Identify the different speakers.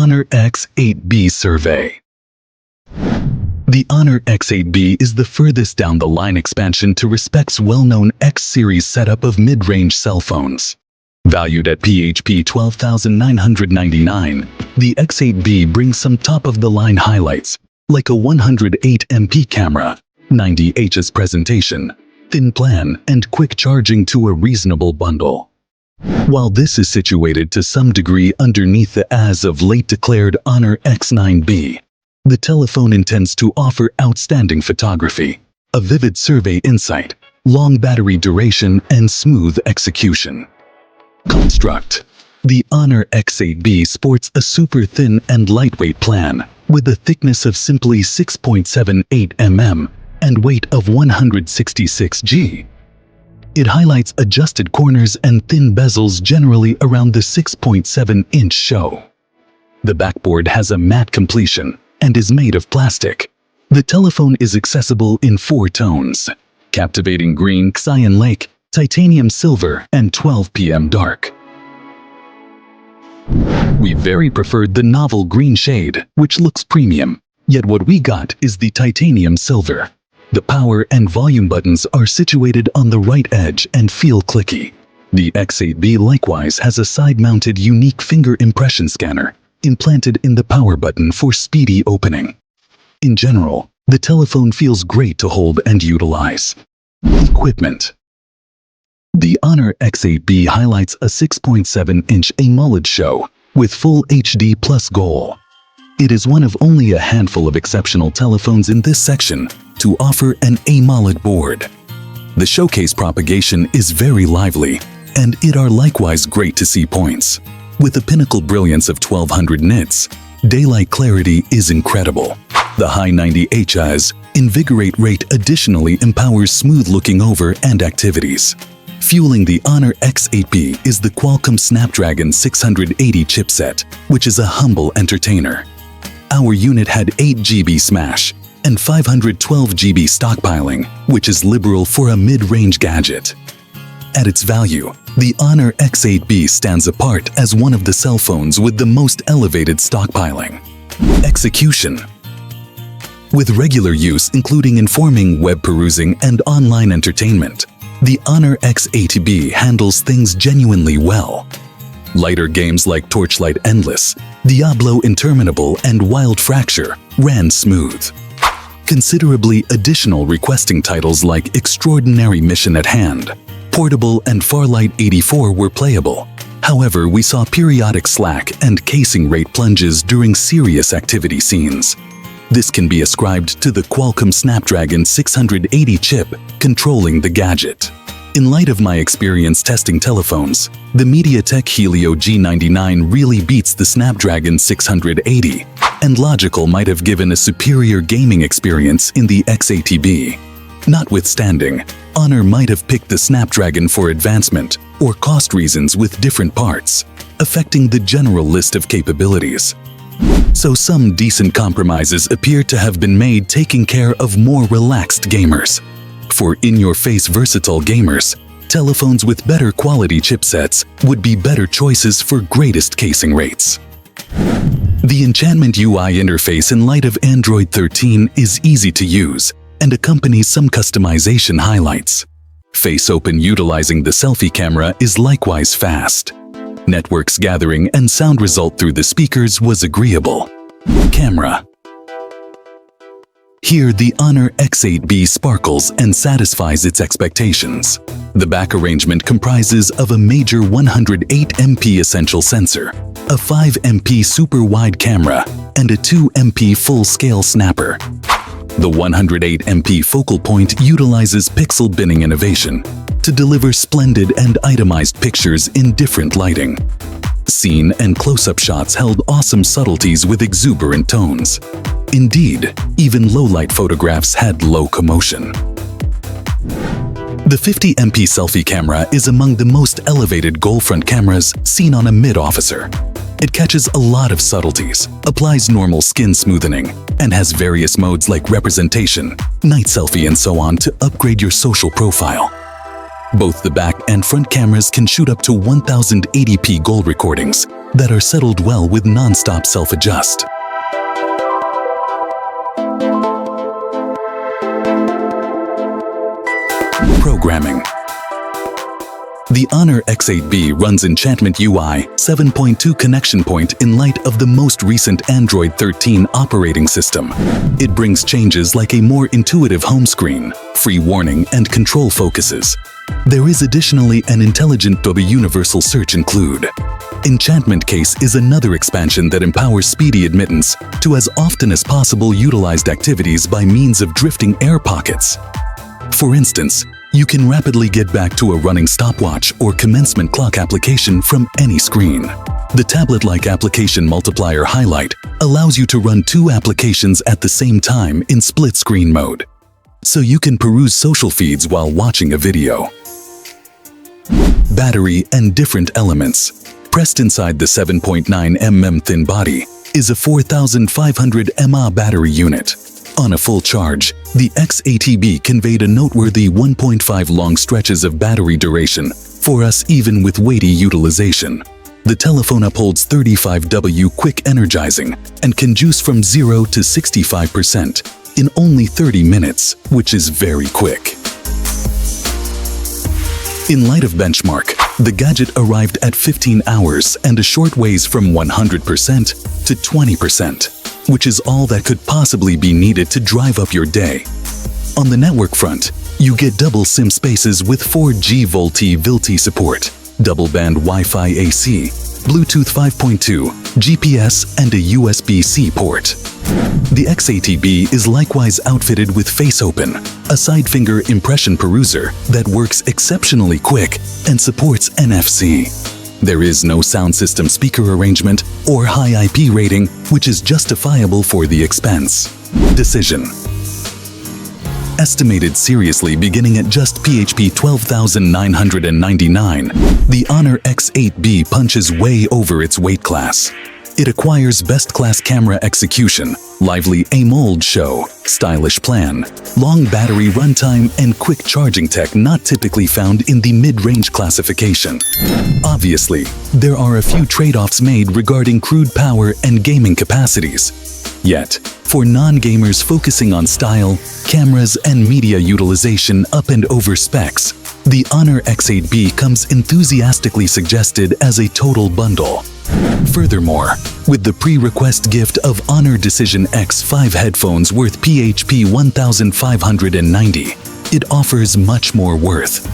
Speaker 1: Honor X8B survey. The Honor X8B is the furthest down the line expansion to Respect's well-known X-series setup of mid-range cell phones. Valued at PHP 12,999, the X8B brings some top-of-the-line highlights, like a 108 MP camera, 90 Hz presentation, thin plan, and quick charging to a reasonable bundle. While this is situated to some degree underneath the as-of-late declared Honor X9B, the telephone intends to offer outstanding photography, a vivid survey insight, long battery duration, and smooth execution. Construct. The Honor X8B sports a super thin and lightweight plan, with a thickness of simply 6.78 mm and weight of 166 g. It highlights adjusted corners and thin bezels generally around the 6.7-inch show. The backboard has a matte completion and is made of plastic. The telephone is accessible in 4 tones: captivating green, cyan lake, titanium silver, and 12 p.m. dark. We very preferred the novel green shade, which looks premium, yet what we got is the titanium silver. The power and volume buttons are situated on the right edge and feel clicky. The X8B likewise has a side-mounted unique finger impression scanner implanted in the power button for speedy opening. In general, the telephone feels great to hold and utilize. Equipment. The Honor X8B highlights a 6.7-inch AMOLED show with full HD plus goal. It is one of only a handful of exceptional telephones in this section to offer an AMOLED board. The showcase propagation is very lively, and it are likewise great to see points. With a pinnacle brilliance of 1200 nits, daylight clarity is incredible. The high 90 Hz invigorate rate additionally empowers smooth looking over and activities. Fueling the Honor X8B is the Qualcomm Snapdragon 680 chipset, which is a humble entertainer. Our unit had 8 GB smash and 512 GB stockpiling, which is liberal for a mid-range gadget. At its value, the Honor X8B stands apart as one of the cell phones with the most elevated stockpiling. Execution. With regular use including informing, web perusing, and online entertainment, the Honor X8B handles things genuinely well. Lighter games like Torchlight Endless, Diablo Interminable, and Wild Fracture ran smooth. Considerably additional requesting titles like Extraordinary Mission at Hand, Portable, and Farlight 84 were playable. However, we saw periodic slack and casing rate plunges during serious activity scenes. This can be ascribed to the Qualcomm Snapdragon 680 chip controlling the gadget. In light of my experience testing telephones, the MediaTek Helio G99 really beats the Snapdragon 680, and logical might have given a superior gaming experience in the X8B. Notwithstanding, Honor might have picked the Snapdragon for advancement or cost reasons with different parts, affecting the general list of capabilities. So some decent compromises appear to have been made taking care of more relaxed gamers. For in-your-face versatile gamers, telephones with better quality chipsets would be better choices for greatest casing rates. The Enchantment UI interface in light of Android 13 is easy to use and accompanies some customization highlights. Face open utilizing the selfie camera is likewise fast. Networks gathering and sound result through the speakers was agreeable. Camera. Here the Honor X8B sparkles and satisfies its expectations. The back arrangement comprises of a major 108 MP essential sensor, a 5 MP super wide camera, and a 2 MP full-scale snapper. The 108 MP focal point utilizes pixel binning innovation to deliver splendid and itemized pictures in different lighting. Scene and close-up shots held awesome subtleties with exuberant tones. Indeed, even low-light photographs had low commotion. The 50 MP selfie camera is among the most elevated goal-front cameras seen on a mid-officer. It catches a lot of subtleties, applies normal skin smoothing, and has various modes like representation, night selfie, and so on to upgrade your social profile. Both the back and front cameras can shoot up to 1080p gold recordings that are settled well with non-stop self-adjust. Programming. The Honor X8B runs Enchantment UI 7.2 connection point in light of the most recent Android 13 operating system. It brings changes like a more intuitive home screen, free warning, and control focuses. There is additionally an intelligent universal search include. Enchantment Case is another expansion that empowers speedy admittance to as often as possible utilized activities by means of drifting air pockets. For instance, you can rapidly get back to a running stopwatch or commencement clock application from any screen. The tablet-like application multiplier highlight allows you to run 2 applications at the same time in split-screen mode, so you can peruse social feeds while watching a video. Battery and different elements. Pressed inside the 7.9 mm thin body is a 4500 mAh battery unit. On a full charge, the X8B conveyed a noteworthy 1.5 long stretches of battery duration for us even with weighty utilization. The telephone upholds 35W quick energizing and can juice from 0 to 65% in only 30 minutes, which is very quick. In light of benchmark, the gadget arrived at 15 hours and a short ways from 100% to 20%, which is all that could possibly be needed to drive up your day. On the network front, you get double SIM spaces with 4G VoLTE support, double-band Wi-Fi AC, Bluetooth 5.2, GPS, and a USB-C port. The X8B is likewise outfitted with Face Open, a side finger impression peruser that works exceptionally quick and supports NFC. There is no sound system speaker arrangement or high IP rating, which is justifiable for the expense. Decision. Estimated seriously beginning at just PHP 12,999, the Honor X8B punches way over its weight class. It acquires best-class camera execution, lively AMOLED show, stylish plan, long battery runtime, and quick charging tech not typically found in the mid-range classification. Obviously, there are a few trade-offs made regarding crude power and gaming capacities. Yet, for non-gamers focusing on style, cameras, and media utilization up and over specs, the Honor X8B comes enthusiastically suggested as a total bundle. Furthermore, with the pre-request gift of Honor Decision X5 headphones worth PHP 1,590, it offers much more worth.